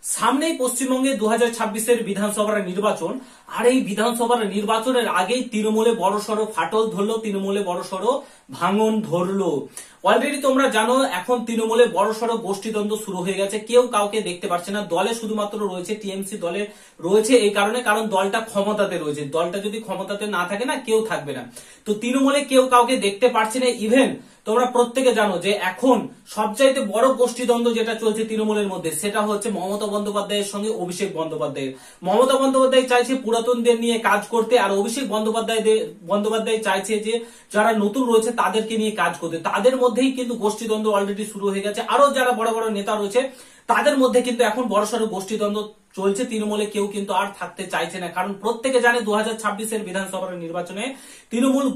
সামনেই পশ্চিমবঙ্গে 2026-এর বিধানসভার নির্বাচন। আর এই বিধানসভার নির্বাচনের আগেই তৃণমূলে বড়সড় ফাটল ধরলো, তৃণমূলে বড়সড় ভাঙন ধরলো। অলরেডি তোমরা জানো এখন তৃণমূলে বড়সড় গোষ্ঠীদ্বন্দ্ব শুরু হয়ে গেছে, কেউ কাউকে দেখতে পাচ্ছে না। দলে শুধুমাত্র রয়েছে টিএমসি, দলে রয়েছে এই কারণে কারণ দলটা ক্ষমতাতে রয়েছে। দলটা যদি ক্ষমতাতে না থাকে না, কেউ থাকবে না। তো তৃণমূলে কেউ কাউকে দেখতে পাচ্ছে না। ইভেন তোমরা প্রত্যেকে জানো যে এখন সবচাইতে বড় গোষ্ঠীদ্বন্দ্ব যেটা চলছে তৃণমূলের মধ্যে, সেটা হচ্ছে মমতা বন্দ্যোপাধ্যায়ের সঙ্গে অভিষেক বন্দ্যোপাধ্যায়ের। মমতা বন্দ্যোপাধ্যায় চাইছে পুরাতনদের নিয়ে কাজ করতে, আর অভিষেক বন্দ্যোপাধ্যায় চাইছে যে যারা নতুন রয়েছে তাদেরকে নিয়ে কাজ করতে। তাদের মধ্যেই কিন্তু গোষ্ঠীদ্বন্দ্ব অলরেডি শুরু হয়ে গেছে। আরো যারা বড় বড় নেতা রয়েছে তাদের মধ্যে কিন্তু এখন বড়সড় গোষ্ঠীদ্বন্দ্ব চলছে। তৃণমূলে কেউ কিন্তু আর থাকতে চাইছে না, কারণ প্রত্যেকে জানে 2026-এর বিধানসভার নির্বাচনে তৃণমূল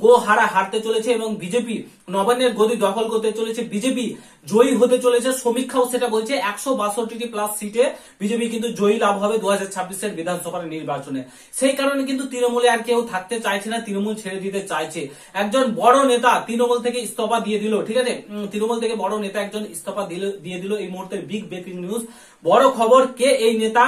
হারতে চলেছে এবং বিজেপি নবান্নের গদি দখল করতে চলেছে। বিজেপি জয়ী হতে চলেছে, সমীক্ষাও সেটা বলছে। 162টি প্লাস সিটে বিজেপি কিন্তু জয়ী লাভ হবে 2026-এর বিধানসভার নির্বাচনে। সেই কারণে কিন্তু তৃণমূলে আর কেউ থাকতে চাইছে না, তৃণমূল ছেড়ে দিতে চাইছে। একজন বড় নেতা তৃণমূল থেকে ইস্তফা দিয়ে দিল, ঠিক আছে, তৃণমূল থেকে বড় নেতা একজন ইস্তফা দিয়ে দিল। এই মুহূর্তে বিগ ব্রেকিং নিউজ, বড় খবর। কে এই নেতা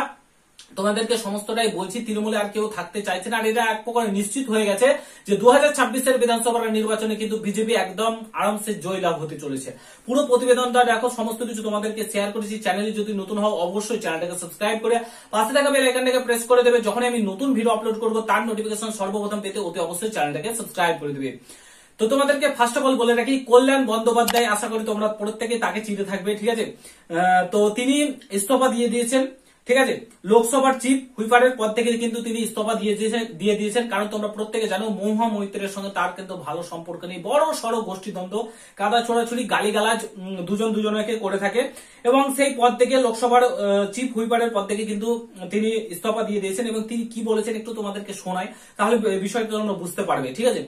তোমাদেরকে সমস্তটাই বলছি। তৃণমূলে আর কেউ থাকতে চাইছে না, আর এটা এক প্রকার নিশ্চিত হয়ে গেছে যে 2026-এর বিধানসভার নির্বাচনে কিন্তু বিজেপি একদম আরামসে জয় লাভ হতে চলেছে। পুরো প্রতিবেদনটা দেখো, সমস্ত কিছু তোমাদেরকে শেয়ার করেছি। চ্যানেলে যদি নতুন হও অবশ্যই চ্যানেলটাকে সাবস্ক্রাইব করে পাশে থাকা বেল আইকনটাকে প্রেস করে দেবে। যখন আমি নতুন ভিডিও আপলোড করব তার নোটিফিকেশন সর্বপ্রথম পেতে অতি অবশ্যই চ্যানেলটাকে সাবস্ক্রাইব করে দেবে। তো তোমাদেরকে ফার্স্ট অফ অল বলে রাখি, কল্যাণ বন্দ্যোপাধ্যায়, আশা করি তোমরা প্রত্যেকে তাকে চিনতে থাকবে, ঠিক আছে। তো তিনি ইস্তফা দিয়ে দিয়েছেন, ঠিক আছে। লোকসভার চিফ হুইপারের পদ থেকে কিন্তু তিনি ইস্তফা দিয়ে দিয়েছেন, কারণ তোমরা প্রত্যেকে জানো মহুয়া মৈত্রের সঙ্গে তার কিন্তু ভালো সম্পর্ক নেই। বড় সড়ো গোষ্ঠীদ্বন্দ্ব, কাদা ছোড়াছুড়ি, গালিগালাজ দুজনকে করে থাকে, এবং সেই পদ থেকে লোকসভার চিফ হুইপারের পদ থেকে কিন্তু তিনি ইস্তফা দিয়ে দিয়েছেন। এবং তিনি কি বলেছেন একটু তোমাদেরকে শোনাই, তাহলে বিষয়টা তোমরা বুঝতে পারবে, ঠিক আছে।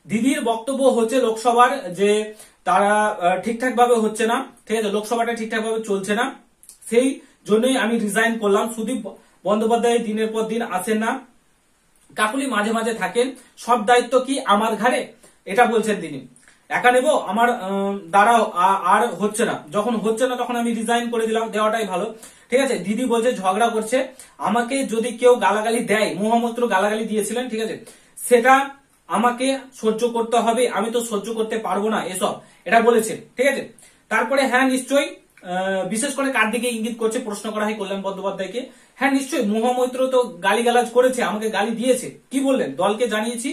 দিদির বক্তব্য হচ্ছে লোকসভার যে তারা ঠিকঠাক ভাবে হচ্ছে না, ঠিক আছে, লোকসভাটা ঠিকঠাক ভাবে চলছে না, সেই জন্যই আমি রিজাইন করলাম। সুদীপ বন্দ্যোপাধ্যায় দিনের পর দিন আসেন না, কাকুলি মাঝে মাঝে থাকেন, সব দায়িত্ব কি আমার ঘাড়ে, এটা বলছেন তিনি। একা নেব, আমার দ্বারা আর হচ্ছে না, যখন হচ্ছে না তখন আমি রিজাইন করে দিলাম, দেওয়াটাই ভালো, ঠিক আছে। দিদি বলছে ঝগড়া করছে, আমাকে যদি কেউ গালাগালি দেয়, মহামন্ত্র গালাগালি দিয়েছিলেন, ঠিক আছে, সেটা আমাকে সহ্য করতে হবে, আমি তো সহ্য করতে পারবো না এসব, এটা বলেছে, ঠিক আছে। তারপরে হ্যাঁ নিশ্চয়ই, বিশেষ করে কার দিকে ইঙ্গিত করছে প্রশ্ন করা হয় কল্যাণ বন্দ্যোপাধ্যায়কে। হ্যাঁ নিশ্চয়ই, মহামৈত্র তো গালিগালাজ করেছে, আমাকে গালি দিয়েছে, কি বললেন, দলকে জানিয়েছি,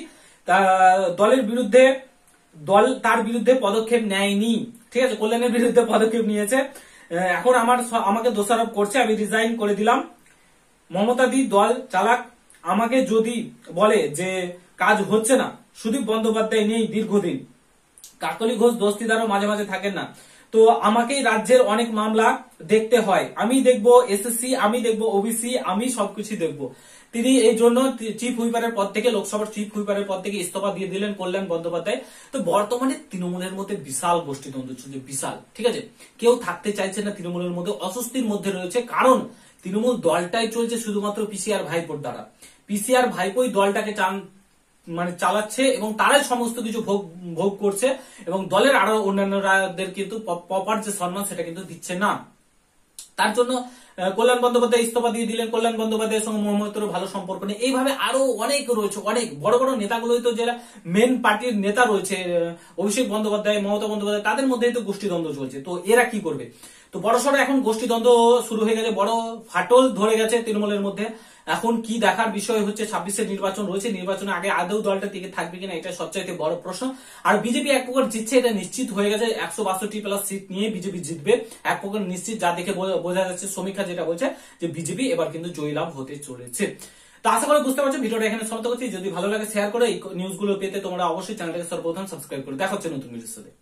দলের বিরুদ্ধে দল তার বিরুদ্ধে পদক্ষেপ নেয়নি, ঠিক আছে, কল্যাণের বিরুদ্ধে পদক্ষেপ নিয়েছে, এখন আমাকে দোষারোপ করছে, আমি রিজাইন করে দিলাম। মমতা দি দল চালাক, আমাকে যদি বলে যে কাজ হচ্ছে না, সুদীপ বন্দ্যোপাধ্যায় নেই দীর্ঘদিন, কাকলি ঘোষ দস্তিদারও মাঝে মাঝে থাকেন না, তো আমাকেই রাজ্যের অনেক মামলা দেখতে হয়, আমি দেখবো এসএসসি, আমি দেখবো ওবিসি, আমি সবকিছু দেখবো। তিনি এই জন্য চিফ হুইপারের পদ থেকে, লোকসভার চিফ হুইপারের পদ থেকে ইস্তফা দিয়ে দিলেন কল্যাণ বন্দ্যোপাধ্যায়। তো বর্তমানে তৃণমূলের মধ্যে বিশাল গোষ্ঠীদ্বন্দ্ব চলছে, বিশাল, ঠিক আছে। কেউ থাকতে চাইছে না তৃণমূলের মধ্যে, অস্বস্তির মধ্যে রয়েছে, কারণ তৃণমূল দলটাই চলছে শুধুমাত্র পিসিআর ভাইপোর দ্বারা। পিসিআর ভাইপোই দলটাকে চালাচ্ছে এবং তারাই সমস্ত কিছু ভোগ করছে, এবং দলের আরো অন্যান্যদের কিন্তু প্রপার যে সম্মান সেটা কিন্তু দিচ্ছে না। তার জন্য কল্যাণ বন্দ্যোপাধ্যায় ইস্তফা দিয়ে দিলেন। কল্যাণ বন্দ্যোপাধ্যায়ের সঙ্গে মহামৈত্রের ভালো সম্পর্ক নেই। এইভাবে আরো অনেক রয়েছে, অনেক বড় বড় নেতাগুলোই তো যারা মেন পার্টির নেতা রয়েছে, অভিষেক বন্দ্যোপাধ্যায়, মমতা বন্দ্যোপাধ্যায়, তাদের মধ্যেই তো গোষ্ঠীদ্বন্দ্ব চলছে। তো এরা কি করবে? তো বড়সড় এখন গোষ্ঠীদ্বন্দ্ব শুরু হয়ে গেছে, বড় ফাটল ধরে গেছে তৃণমূলের মধ্যে। এখন কি দেখার বিষয় হচ্ছে, 26-এর নির্বাচন রয়েছে, নির্বাচনে আগে আদৌ দলটা টিকে থাকবে কিনা, এটা সবচাইতে বড় প্রশ্ন। আর বিজেপি এক প্রকার জিতছে, এটা নিশ্চিত হয়ে গেছে, 162 প্লাস সিট নিয়ে বিজেপি জিতবে, এক প্রকার নিশ্চিত, যা দেখে বোঝা যাচ্ছে। সমীক্ষা যেটা বলছে যে বিজেপি এবার কিন্তু জয়লাভ হতে চলেছে। তো আশা করি বুঝতে পারছো, ভিডিওটা এখানে সমাপ্ত করছি। যদি ভালো লাগে শেয়ার করে, এই নিউজগুলো পেতে তোমরা অবশ্যই চ্যানেলটাকে সর্বপ্রথম সাবস্ক্রাইব করে। দেখা হচ্ছে নতুন ভিডিওর সাথে।